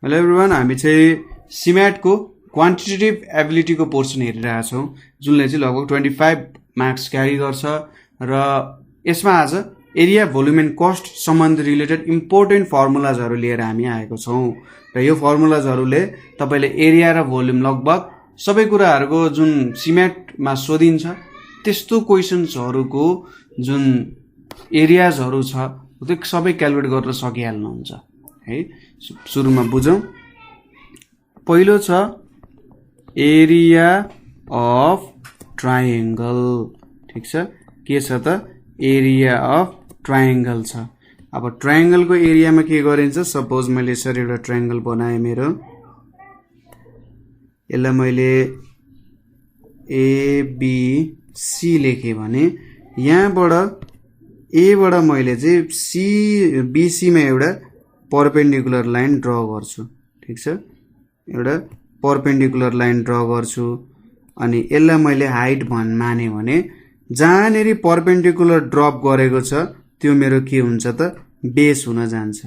Hello everyone, हामी चाहिँ सिम्याटको quantitative एबिलिटीको portion हेरिरहेका छौँ, जुनले चाहिँ लगभग 25 मार्क्स क्यारी गर्छ। र यसमा आज एरिया, भोल्युम एन्ड कस्ट सम्बन्धी रिलेटेड इम्पोर्टेन्ट फर्मुलाजहरू लिएर हामी आएको छौँ। र यो फर्मुलाजहरूले तपाईँले एरिया र भोल्युम लगभग सबै कुराहरूको जुन सिम्याटमा सोधिन्छ त्यस्तो क्वेसन्सहरूको जुन एरियाजहरू छ त्यो सबै क्यालकुलेट गर्न सकिहाल्नुहुन्छ है। सुरुमा बुझौँ। पहिलो छ एरिया अफ ट्रायंगल। ठीक छ, के छ त एरिया अफ ट्रायंगल छ। अब ट्रायंगलको एरियामा के गरिन्छ, सपोज मैले यसरी एउटा ट्रायंगल बनाएँ, मेरो यसलाई मैले एबीसी लेखेँ भने यहाँबाट एबाट मैले चाहिँ सी बीसीमा एउटा परपेन्डिकुलर लाइन ड्र गर्छु। ठीक छ, एउटा परपेन्डिकुलर लाइन ड्र गर्छु। अनि यसलाई मैले हाइट माने भने जहाँनेरि परपेन्डिकुलर ड्रप गरेको छ त्यो मेरो के हुन्छ त बेस हुन जान्छ।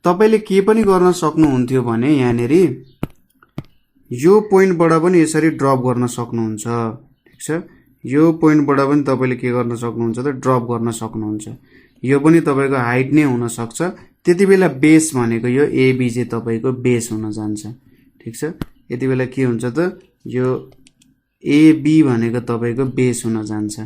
तपाईले के पनि गर्न सक्नुहुन्थ्यो भने यहाँनेरि यो पोइन्टबाट पनि यसरी ड्रप गर्न सक्नुहुन्छ। ठीक छ, यो पोइन्टबाट पनि तपाईले के गर्न सक्नुहुन्छ त ड्रप गर्न सक्नुहुन्छ। यो पनि तपाईको हाइट नै हुन सक्छ। त्यति बेला बेस भनेको यो एबी चाहिँ तपाईको बेस हुन जान्छ। ठीक छ, यति बेला के हुन्छ त यो एबी भनेको तपाईको बेस हुन जान्छ।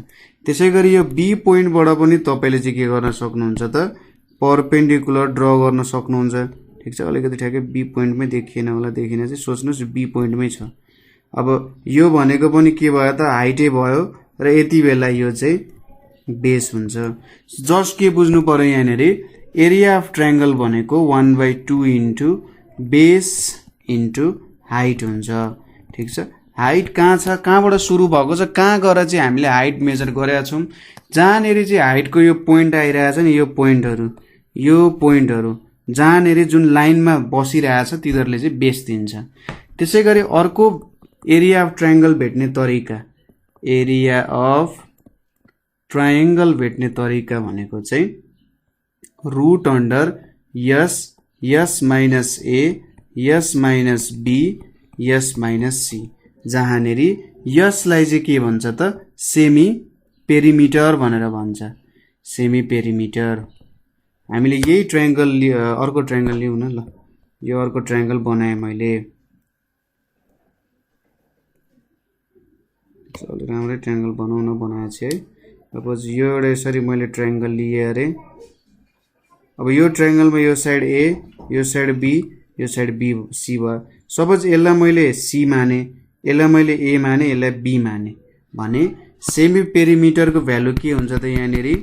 त्यसैगरी यो बी पोइन्टबाट पनि तपाईले चाहिँ के गर्न सक्नुहुन्छ त परपेन्डिकुलर ड्र गर्न सक्नुहुन्छ। ठीक छ, अलिकति ठ्याक्कै बी पोइन्टमै देखिएन होला, देखिन चाहिँ सोच्नुस् बी पोइन्टमै छ। अब यो भनेको पनि के भयो त हाइटै भयो र यति बेला यो चाहिँ बेस हुन्छ। जस्ट के बुझ्नु पर्यो यहाँनेरि एरिया अफ ट्रायंगल भनेको 1/2 इन्टु बेस इन्टु हाइट हुन्छ। ठीक छ, हाइट कहाँ छ, कहाँबाट सुरु भएको छ, कहाँ गएर चाहिँ हामीले हाइट मेजर गरेका छौँ। जहाँनेरि चाहिँ हाइटको यो पोइन्ट आइरहेछ नि, यो पोइन्टहरू जहाँनेरि जुन लाइनमा बसिरहेछ तिनीहरूले चाहिँ बेस दिन्छ। त्यसै गरी अर्को एरिया अफ ट्रायंगल भेट्ने तरिका, एरिया अफ ट्रायंगल भेट्ने तरिका भनेको चाहिँ root under s, s minus a, s minus b, s minus c, जहाँनेरि यसलाई चाहिँ के भन्छ त सेमी पेरिमिटर भनेर भन्छ। Semi perimeter. हामीले यही ट्रायंगल अर्को ट्रायंगल लिउँ न ल। यो अर्को ट्रायंगल बनाएँ मैले, राम्रै ट्रायंगल बनाएको छु है। सपोज यो एउटा यसरी मैले ट्रायंगल लिएँ अरे। अब यो ट्रायंगलमा यो साइड ए, यो साइड बी, यो साइड बी सी भयो। सपोज यसलाई मैले सी माने, यसलाई मैले ए माने, यसलाई बी माने भने सेमी पेरिमिटरको भ्यालु के हुन्छ त यहाँनेरि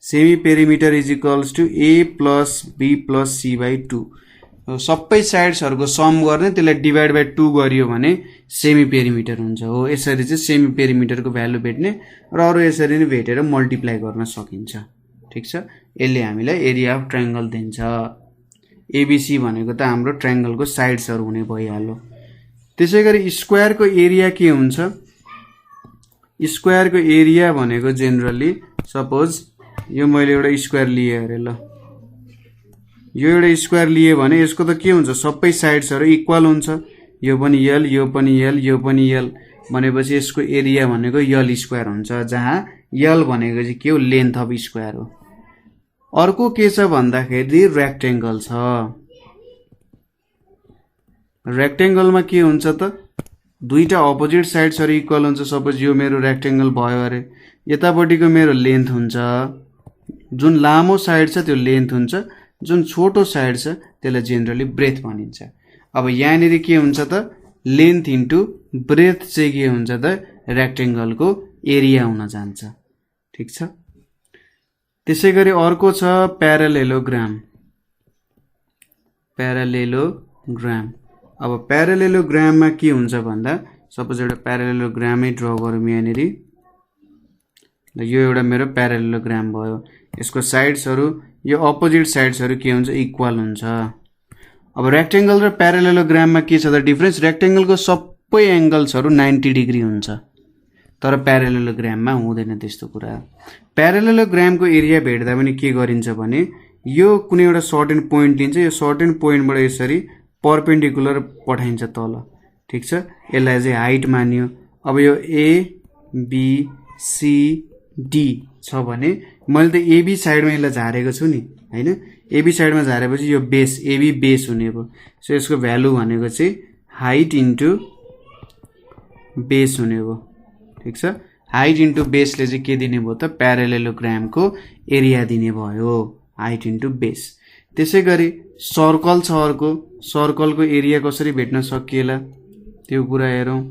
semi perimeter is equals to a plus b plus c by 2। सबै साइड्सहरूको सम गर्ने, त्यसलाई डिभाइड बाई 2 गरियो भने सेमी पेरिमिटर हुन्छ। हो, यसरी चाहिँ सेमी पेरिमिटरको भ्यालु भेट्ने र अरू यसरी नै भेटेर मल्टिप्लाई गर्न सकिन्छ। ठीक छ, यसले हामीलाई एरिया अफ ट्रायंगल दिन्छ। एबीसी भनेको त हाम्रो ट्रायंगलको साइड्सहरू हुने भइहाल्यो। त्यसै गरी स्क्वायरको एरिया के हुन्छ, स्क्वायरको एरिया भनेको जेनरली सपोज यो मैले एउटा स्क्वायर लिएँ अरे ल, यो एउटा स्क्वायर लिए भने यसको त के हुन्छ सबै साइड्सहरू इक्वल हुन्छ। यो पनि यल, यो पनि यल, यो पनि यल भनेपछि यसको एरिया भनेको यल स्क्वायर हुन्छ, जहाँ यल भनेको चाहिँ के हो लेन्थ अफ स्क्वायर हो। अर्को के छ भन्दाखेरि रेक्टेंगल छ। रेक्टेंगलमा के हुन्छ त दुईटा अपोजिट साइड्सहरू इक्वल हुन्छ। सपोज यो मेरो रेक्टेंगल भयो अरे, यतापट्टिको मेरो लेन्थ हुन्छ, जुन लामो साइड छ त्यो लेन्थ हुन्छ, जुन छोटो साइड छ त्यसलाई जेनरली ब्रेथ भनिन्छ। अब यहाँनेरि के हुन्छ त लेन्थ इन्टु ब्रेथ चाहिँ के हुन्छ त रेक्टेंगलको एरिया हुन जान्छ। ठीक छ, त्यसै गरी अर्को छ प्यारालेलोग्राम। प्यारालेलोग्राम। अब प्यारालेलोग्राममा के हुन्छ भन्दा सपोज एउटा प्यारालेलोग्रामै ड्र गरौँ यहाँनेरि। यो एउटा मेरो प्यारालेलोग्राम भयो। यसको साइड्सहरू यो अपोजिट साइड्सहरू के हुन्छ इक्वल हुन्छ। अब रेक्टेंगल र प्यारालेलोग्राममा के छ त डिफरेन्स, रेक्टेंगलको सबै एंगल्सहरू 90 डिग्री हुन्छ, तर प्यारालेलोग्राममा हुँदैन त्यस्तो कुरा। प्यारालेलोग्रामको एरिया भेट्दा पनि के गरिन्छ भने यो कुनै एउटा सर्टेन पोइन्ट लिन्छ, यो सर्टेन पोइन्टबाट यसरी परपेन्डिकुलर पठाइन्छ तल, ठिक छ। यसलाई चाहिँ हाइट मान्यो। अब यो ए बी सी डी छ भने मैले त एबी साइडमा यसलाई झारेको छु नि हैन, एबी साइडमा झारेपछि यो बेस एबी बेस हुने भयो। सो यसको भ्यालु भनेको चाहिँ हाइट इन्टु बेस हुने भयो, ठिक छ। हाइट इन्टु बेसले चाहिँ के दिने भयो त प्यारालेलोग्रामको एरिया दिने भयो, हाइट इन्टु बेस। त्यसै गरी सर्कल छ अर्को, सर्कलको एरिया कसरी भेट्न सकिएला त्यो कुरा हेरौँ।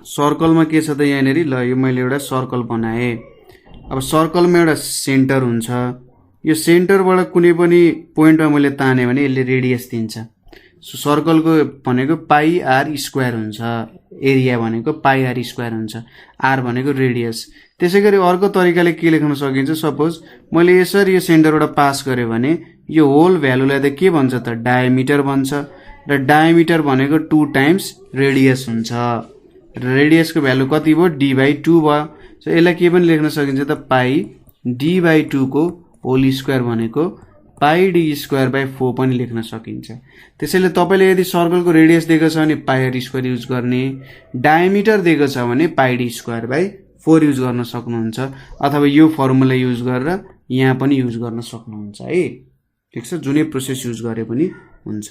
सर्कलमा के छ त यहाँनिर, ल यो मैले एउटा सर्कल बनाएँ। अब सर्कलमा एउटा सेन्टर हुन्छ, यो सेन्टरबाट कुनै पनि पोइन्टमा मैले ताने भने यसले रेडियस दिन्छ। सो सर्कलको भनेको पाई आर स्क्वायर हुन्छ, एरिया भनेको पाई आर स्क्वायर हुन्छ, आर भनेको रेडियस। त्यसै गरी अर्को तरिकाले के लेख्न सकिन्छ, सपोज मैले यसरी यो सेन्टरबाट पास गरेँ भने यो होल भ्यालुलाई त के भन्छ त डायमिटर भन्छ, र डायमिटर भनेको 2 टाइम्स रेडियस हुन्छ, र रेडियसको भ्यालु कति भयो d/2 भयो। सो यसलाई के पनि लेख्न सकिन्छ त पाई d/2 को होल स्क्वायर भनेको पाई d²/4 पनि लेख्न सकिन्छ। त्यसैले तपाईले यदि सर्कलको रेडियस दिएको छ भने पाई आर स्क्वायर युज गर्ने, डायमिटर दिएको छ भने पाई d²/4 युज गर्न सक्नुहुन्छ, अथवा यो फर्मुला युज गरेर यहाँ पनि युज गर्न सक्नुहुन्छ है, ठिक छ। जुनै प्रोसेस युज गरे पनि हुन्छ।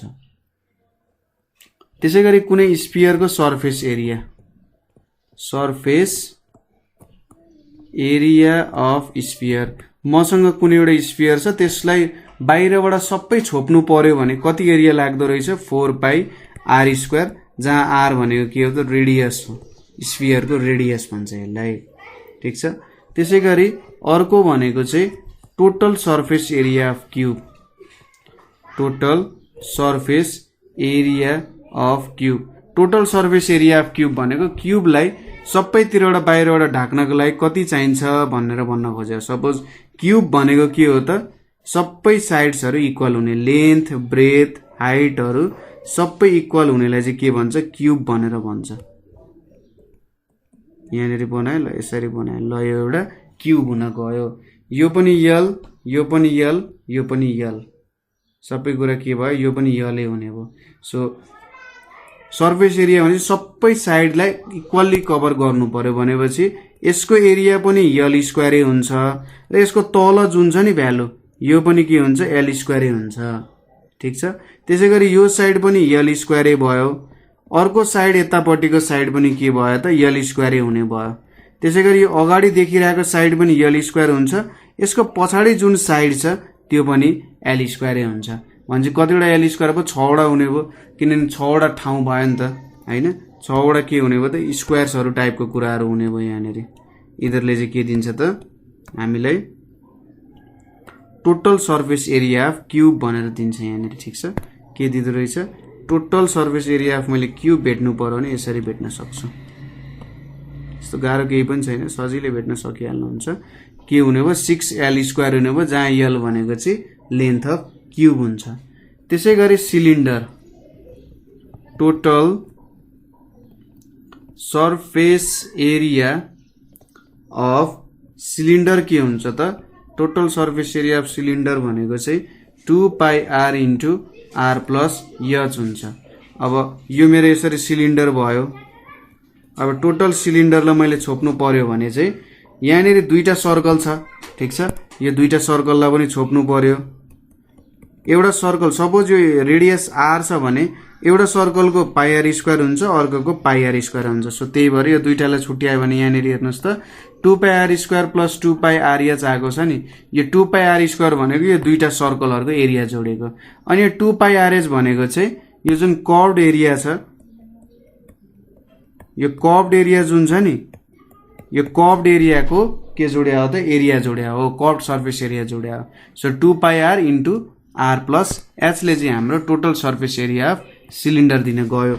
त्यसै गरी कुनै स्फियरको surface area, surface area of sphere, मसँग कुनै एउटा स्फियर छ त्यसलाई बाहिरबाट सबै छोप्नु पर्यो भने कति एरिया लाग्दो रहेछ 4 पाई आर स्क्वायर, जहाँ आर भनेको के हो त रेडियस हो, स्फियरको रेडियस भन्छ यसलाई, ठिक छ। त्यसै गरी अर्को भनेको चाहिँ total surface area of cube, total surface area of cube. Total surface area of cube भनेको क्यूबलाई सबैतिरबाट बाहिरबाट ढाक्नको लागि कति चाहिन्छ भनेर भन्न खोजेको। सपोज क्यूब भनेको के हो त सबै साइड्सहरू इक्वल हुने, लेन्थ ब्रेथ हाइटहरू सबै इक्वल हुनेलाई चाहिँ के भन्छ क्यूब भनेर भन्छ। यहाँनिर बनायो, ल यसरी बनायो, ल यो एउटा क्यूब हुन गयो। यो पनि यल, यो पनि यल, यो पनि यल, सबै कुरा के भयो यो पनि यलै हुने भयो। सो सर्फेस एरिया भने सबै साइडलाई इक्वल्ली कभर गर्नु पर्यो भनेपछि यसको एरिया पनि यल स्क्वायरै हुन्छ, र यसको तल जुन छ नि भ्यालु यो पनि के हुन्छ एल स्क्वायरै हुन्छ, ठिक छ। त्यसै गरी यो साइड पनि यल स्क्वायरै भयो, अर्को साइड यतापट्टिको साइड पनि के भयो त यल स्क्वायरै हुने भयो। त्यसै गरी यो अगाडि देखिरहेको साइड पनि यल स्क्वायर हुन्छ, यसको पछाडि जुन साइड छ त्यो पनि एल स्क्वायरै हुन्छ। भन्छ कतिवटा एल स्क्वायर भयो 6 वटा हुने भयो, किनभने 6 वटा ठाउँ भयो नि त हैन, 6 वटा के हुने भयो त स्क्वायर्सहरू टाइपको कुराहरू हुने भयो। यहाँनिर यिनीहरूले चाहिँ के दिन्छ त हामीलाई total surface area of cube भनेर दिन्छ यहाँनिर, ठिक छ। के दिँदो रहेछ टोटल सर्फेस एरिया अफ मैले क्यूब भेट्नु पर्यो भने यसरी भेट्न सक्छु, यस्तो गाह्रो केही पनि छैन, सजिलै भेट्न सकिहाल्नुहुन्छ। के हुने भयो 6l स्क्वायर हुने भयो, जहाँ यल भनेको चाहिँ लेन्थ अफ क्यूब हुन्छ। त्यसै गरी cylinder, total surface area of cylinder के हुन्छ त total surface area of cylinder भनेको चाहिँ 2 pi r into r plus h हुन्छ। अब यो मेरो यसरी सिलिन्डर भयो, अब टोटल सिलिन्डरलाई मैले छोप्नु पर्यो भने चाहिँ यहाँनिर दुईटा सर्कल छ, ठिक छ। यो दुईटा सर्कललाई पनि छोप्नु पर्यो। एउटा सर्कल सपोज यो रेडियस आर छ भने एउटा सर्कलको पाई आर स्क्वायर हुन्छ, अर्कोको पाई आर स्क्वायर हुन्छ। सो त्यही भएर यो दुईटालाई छुट्यायो भने यहाँनिर हेर्नुहोस् त 2 pi r square plus 2 pi r h आएको छ नि, यो 2 पाई आर स्क्वायर भनेको यो दुईटा सर्कलहरूको एरिया जोडेको, अनि यो 2 पाई आर एच भनेको चाहिँ यो जुन कर्व्ड एरिया छ, यो कर्व्ड एरिया जुन छ नि यो कर्व्ड एरियाको के जोड्या हो त एरिया जोड्या हो, कर्व्ड सर्फेस एरिया जोड्या हो। So 2 pi r into r plus एचले चाहिँ हाम्रो total surface area of cylinder दिन गयो।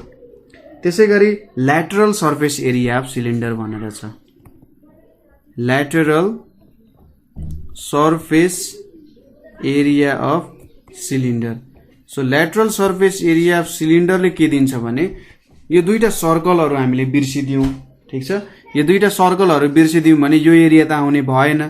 त्यसै गरी lateral surface area of cylinder भनेर छ, lateral surface area of cylinder. So lateral surface area of सिलिन्डरले के दिन्छ भने यो दुईटा सर्कलहरू हामीले बिर्सिदियौँ, ठिक छ। यो दुईटा सर्कलहरू बिर्सिदियौँ भने यो एरिया त आउने भएन,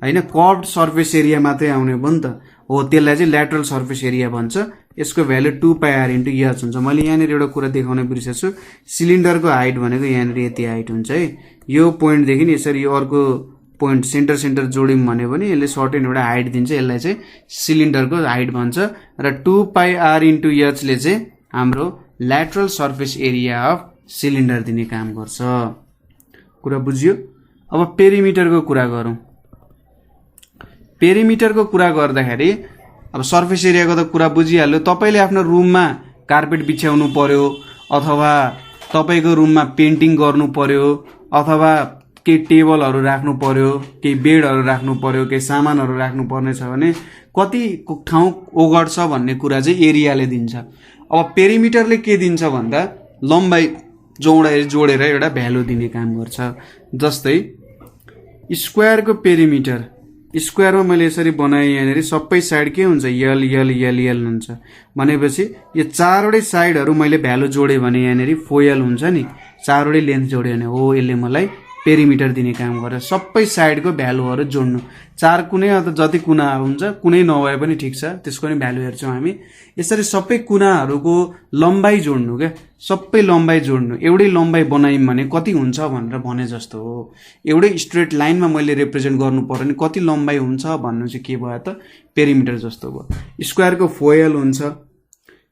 हैन कर्भड सर्फेस एरिया मात्रै आउने भयो नि त हो त्यसलाई चाहिँ ल्याटरल सर्फेस एरिया भन्छ यसको भ्यालु 2πr इन्टु एच हुन्छ मैले यहाँनिर एउटा कुरा देखाउन बिर्सेछु सिलिन्डरको हाइट भनेको यहाँनिर यति हाइट हुन्छ है यो पोइन्टदेखि यसरी यो अर्को पोइन्ट सेन्टर जोड्यौँ भन्यो भने यसले सर्टेन एउटा हाइट दिन्छ यसलाई चाहिँ सिलिन्डरको हाइट भन्छ र 2πr इन्टु एच ले चाहिँ हाम्रो lateral surface area of cylinder दिने काम गर्छ कुरा बुझ्यो अब पेरिमिटरको कुरा गरौँ पेरिमिटरको कुरा गर्दाखेरि अब सर्फेस एरियाको त कुरा बुझिहाल्यो तपाईले आफ्नो रुममा कार्पेट बिछ्याउनु पर्यो अथवा तपाईको रुममा पेन्टिङ गर्नु पर्यो अथवा केही टेबलहरु राख्नु पर्यो केही बेडहरु राख्नु पर्यो केही सामानहरु राख्नु पर्ने छ भने कति ठाउँ ओगट्छ भन्ने कुरा चाहिँ एरियाले दिन्छ अब पेरिमिटरले के दिन्छ भन्दा लम्बाई चौडाई जोडेर एउटा भ्यालु दिने काम गर्छ जस्तै स्क्वायरको पेरिमिटर स्क्वायरमा मैले यसरी बनाए यहाँनिर सबै साइड के हुन्छ यल यल यल यल हुन्छ भनेपछि यो चारवटै साइडहरु मैले भ्यालु जोडे भने यहाँनिर 4l हुन्छ नि चारवटै लेन्थ जोड्यो भने हो यसले मलाई पेरिमिटर दिने काम गर्छ सबै साइडको भ्यालुहरु जोड्नु चार कुनै अथवा जति कुना हुन्छ कुनै नभए पनि ठीक छ त्यसको नि भ्यालु हेर्छौं हामी यसरी सबै कुनाहरुको लम्बाई जोड्नु के सबै लम्बाई जोड्नु एउटै लम्बाई बनाइम भने कति हुन्छ भनेर भने जस्तो हो एउटै स्ट्रेट लाइनमा मैले रिप्रेजेन्ट गर्नु पर्यो नि कति लम्बाई हुन्छ भन्नु चाहिँ के भयो त पेरिमिटर जस्तो भयो स्क्वायरको 4l हुन्छ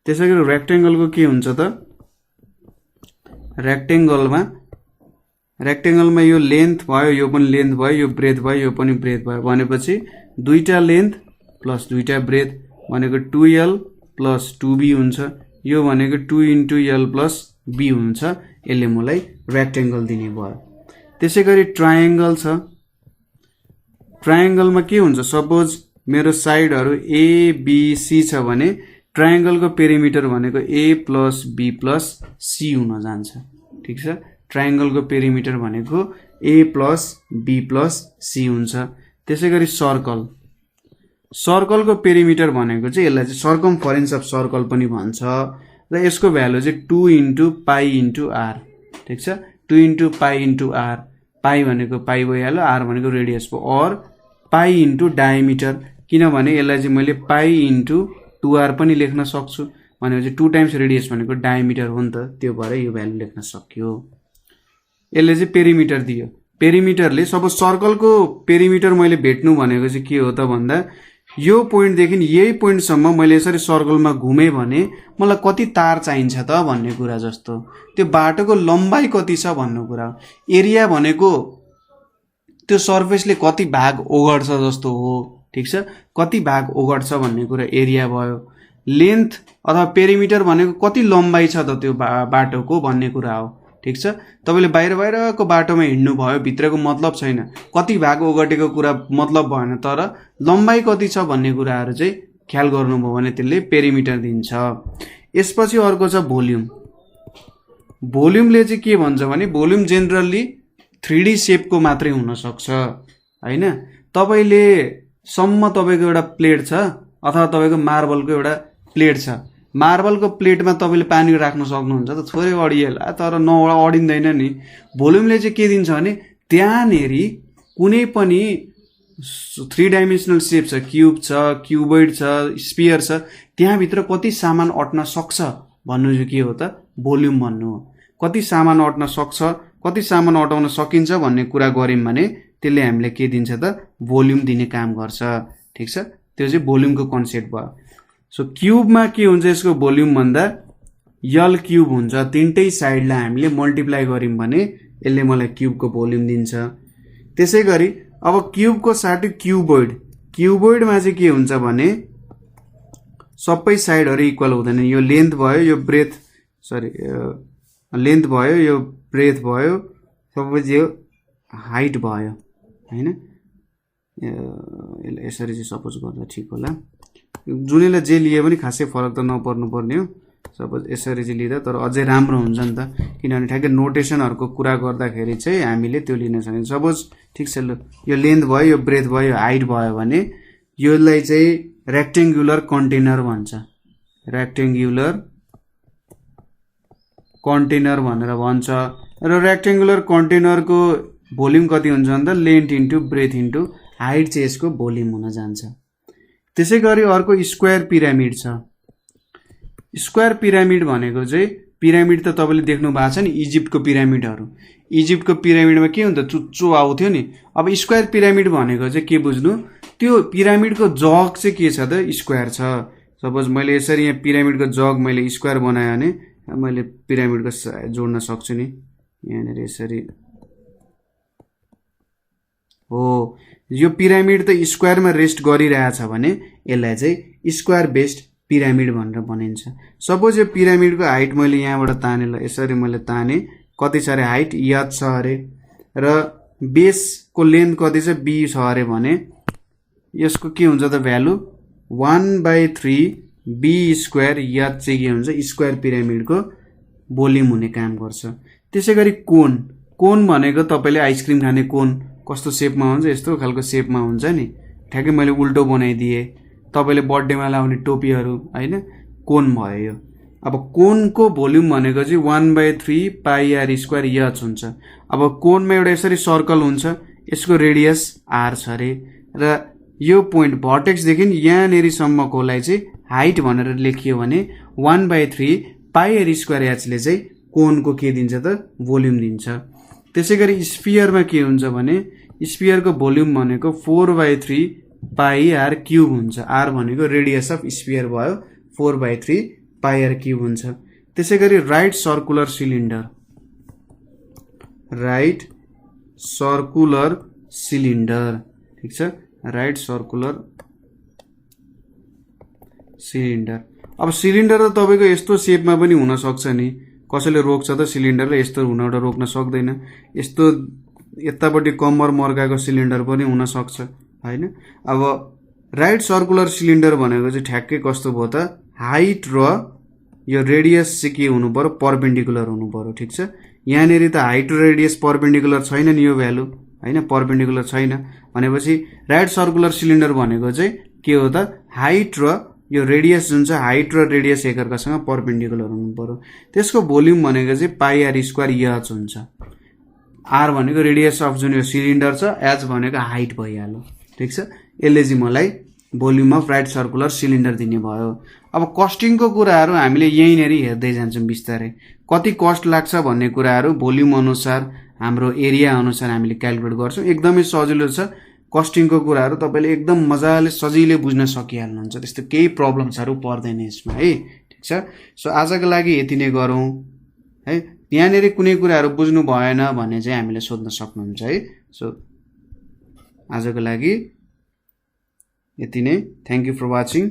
त्यसैगरी रेक्टेंगलको के हुन्छ त रेक्टेंगलमा यो लेन्थ भयो यो पनि लेन्थ भयो यो ब्रेथ भयो यो पनि ब्रेथ भयो भनेपछि दुईटा लेन्थ प्लस दुईटा ब्रेथ भनेको 2l प्लस 2b हुन्छ यो भनेको 2 इन्टु l प्लस b हुन्छ यसले मलाई रेक्टेंगल दिने भयो त्यसैगरी ट्रायंगल छ ट्रायंगलमा के हुन्छ सपोज मेरो साइडहरु a b c छ भने ट्रायंगलको पेरिमिटर भनेको a plus b plus c हुन जान्छ ठीक छ ट्रायंगलको पेरिमिटर भनेको a plus b plus c हुन्छ त्यसैगरी सर्कलको पेरिमिटर भनेको चाहिँ यसलाई चाहिँ सर्कमफरेन्स अफ सर्कल पनि भन्छ र यसको भ्यालु चाहिँ 2 इन्टु पाई इन्टु r ठीक छ 2 इन्टु पाई इन्टु r पाई भनेको पाई भइहाल्यो r भनेको रेडियस भयो और पाई इन्टु डायमिटर किनभने यसलाई चाहिँ मैले पाई इन्टु 2r पनि लेख्न सक्छु भनेपछि 2 टाइम्स रेडियस भनेको डायमिटर हो नि त त्यो भएर यो भ्यालु लेख्न सक्यो यसले चाहिँ पेरिमिटर दियो पेरिमिटरले सपोज सर्कलको पेरिमिटर मैले भेट्नु भनेको चाहिँ के हो त भन्दा यो पोइन्ट देखि यही पोइन्ट सम्म मैले यसरी सर्कलमा घुमे भने मलाई कति तार चाहिन्छ त भन्ने कुरा जस्तो त्यो बाटोको लम्बाई कति छ भन्ने कुरा एरिया भनेको त्यो सर्फेसले कति भाग ओगट्छ जस्तो हो ठीक छ कति भाग ओगट्छ भन्ने कुरा एरिया भयो लेन्थ अथवा पेरिमिटर भनेको कति लम्बाई छ त त्यो बाटोको भन्ने कुरा हो ठीक छ तपाईले बाहिरको बाटोमा हिड्नु भयो भित्रको मतलब छैन कति भाग ओगटेको कुरा मतलब भएन तर लम्बाई कति छ भन्ने कुराहरु चाहिँ ख्याल गर्नुभयो भने त्यसले पेरिमिटर दिन्छ यसपछि अर्को छ भोल्युम भोल्युमले चाहिँ के भन्छ भने भोल्युम जेनरली 3D शेपको मात्रै हुन सक्छ हैन तपाईले सम्म तपाईको एउटा प्लेट छ अथवा तपाईको मार्बलको एउटा प्लेट छ मार्बलको प्लेटमा तपाईले पानी राख्न सक्नुहुन्छ त थोरै अडिएला तर अडिँदैन नि भोल्युमले चाहिँ के दिन्छ भने त्यहाँनेरि कुनै पनि 3 डाइमेन्सनल शेप छ क्यूब छ क्यूबोइड छ स्फियर छ त्यहाँ भित्र कति सामान अट्न सक्छ भन्नु चाहिँ के हो त भोल्युम भन्नु हो कति सामान अट्न सक्छ कति सामान अटाउन सकिन्छ भन्ने कुरा गर्यौं भने त्यसले हामीले के दिन्छ त भोल्युम दिने काम गर्छ ठीक छ त्यो चाहिँ भोल्युमको कन्सेप्ट भयो सो क्यूबमा के हुन्छ यसको भोल्युम भन्दा यल क्यूब हुन्छ तीनटै साइडलाई हामीले मल्टिप्लाई गर्यौं भने यसले मलाई क्यूबको भोल्युम दिन्छ त्यसैगरी अब क्यूबको साथै क्यूबोइडमा चाहिँ के हुन्छ भने सबै साइडहरु इक्वल हुँदैन यो लेन्थ भयो यो ब्रेथ लेन्थ भयो यो ब्रेथ भयो सबै यो हाइट भयो हैन यसरी चाहिँ सपोज गर्दा ठीक होला जुनैले जे लिए पनि खासै फरक त नपर्नु पर्ने हो सपोज यसरी चाहिँ लिदा तर अझै राम्रो हुन्छ नि त किनभने ठ्याक्कै नोटेसनहरुको कुरा गर्दाखेरि चाहिँ हामीले त्यो लिन सक्छौं सपोज ठीक छ ल यो लेन्थ भयो यो ब्रेथ भयो यो हाइट भयो भने योलाई चाहिँ रेक्टेंगुलर कन्टेनर भन्छ रेक्टेंगुलर कन्टेनर भनेर भन्छ र रेक्टेंगुलर कन्टेनरको भोल्युम कति हुन्छ भन्दा length into breadth into height चाहिँ यसको भोल्युम हुन जान्छ। त्यसै गरी अर्को स्क्वायर पिरामिड छ। स्क्वायर पिरामिड भनेको चाहिँ पिरामिड त तपाईँले देख्नु भएको छ नि इजिप्टको पिरामिडहरू। इजिप्टको पिरामिडमा के हुन्छ चुच्चो आउँथ्यो नि। अब स्क्वायर पिरामिड भनेको चाहिँ के बुझ्नु, त्यो पिरामिडको जग चाहिँ के छ त स्क्वायर छ। सपोज मैले यसरी यहाँ पिरामिडको जग मैले स्क्वायर बनाएँ भने मैले पिरामिडको जोड्न सक्छु नि यहाँनिर यसरी। हो यो पिरामिड त स्क्वायरमा रेस्ट गरिरहेछ भने यसलाई चाहिँ स्क्वायर बेस्ड पिरामिड भनेर भनिन्छ। सपोज यो पिरामिडको हाइट मैले यहाँबाट ताने, यसरी मैले ताने, कति छ अरे हाइट याद छ अरे, र बेसको लेन्थ कति छ बी छ अरे भने यसको के हुन्छ त भ्यालु 1/3 बी स्क्वायर याद चाहिँ के हुन्छ स्क्वायर पिरामिडको भोल्युम हुने काम गर्छ। त्यसै गरी कोन, कोन भनेको तपाईँले आइसक्रिम खाने कोन कस्तो सेपमा हुन्छ, यस्तो खालको सेपमा हुन्छ नि, ठ्याक्कै मैले उल्टो बनाइदिएँ। तपाईँले बर्थडेमा लाउने टोपीहरू होइन, कोन भयो यो। अब कोनको भोल्युम भनेको चाहिँ 1/3 पाई आर स्क्वायर यच हुन्छ। अब कोनमा एउटा यसरी सर्कल हुन्छ, यसको रेडियस आर छ अरे, र यो पोइन्ट भर्टेक्सदेखि यहाँनिरसम्मकोलाई चाहिँ हाइट भनेर लेखियो भने 1/3 पाई आर स्क्वायर एचले चाहिँ कोनको के दिन्छ त भोल्युम दिन्छ। त्यसै गरी स्फियरमा के हुन्छ भने स्फियरको भोल्युम भनेको 4/3 पाई आर क्युब हुन्छ। आर भनेको रेडियस अफ स्फियर भयो, 4/3 पाई आर क्युब हुन्छ। त्यसै गरी right circular cylinder, right circular cylinder, ठिक छ, राइट सर्कुलर सिलिन्डर। अब सिलिन्डर त तपाईँको यस्तो सेपमा पनि हुनसक्छ नि, कसैले रोक्छ त सिलिन्डरले, यस्तो हुनबाट रोक्न सक्दैन। यस्तो यतापट्टि कम्मर मर्काएको सिलिन्डर पनि हुनसक्छ होइन। अब राइट सर्कुलर सिलिन्डर भनेको चाहिँ ठ्याक्कै कस्तो भयो त, हाइट र यो रेडियस चाहिँ के हुनु पर्यो परपेन्डिकुलर हुनु पर्यो, ठिक छ। यहाँनिर त हाइट र रेडियस परपेन्डिकुलर छैन नि यो भ्यालु होइन, परपेन्डिकुलर छैन भनेपछि राइट सर्कुलर सिलिन्डर भनेको चाहिँ के हो त, हाइट र यो रेडियस जुन छ हाइट र रेडियस एकअर्कासँग परपेन्डिकुलर हुनु पर्यो। त्यसको भोल्युम भनेको चाहिँ पाई आर स्क्वायर यच हुन्छ। आर भनेको रेडियस अफ जुन यो सिलिन्डर छ, एच भनेको हाइट भइहाल्यो, ठिक छ। यसले चाहिँ मलाई volume of right circular cylinder दिने भयो। अब कस्टिङको कुराहरू हामीले यहीँनिर हेर्दै जान्छौँ बिस्तारै। कति कस्ट लाग्छ भन्ने कुराहरू भोल्युम अनुसार हाम्रो एरिया अनुसार हामीले क्यालकुलेट गर्छौँ। एकदमै सजिलो छ। कस्टिङको कुराहरू तपाईँले एकदम मजाले सजिलै बुझ्न सकिहाल्नुहुन्छ, त्यस्तो केही प्रब्लम्सहरू पर्दैन यसमा है, ठिक छ। सो आजको लागि यति नै गरौँ है। यहाँनिर कुनै कुराहरू बुझ्नु भएन भने चाहिँ हामीले सोध्न सक्नुहुन्छ है। सो आजको लागि यति नै। Thank you for watching.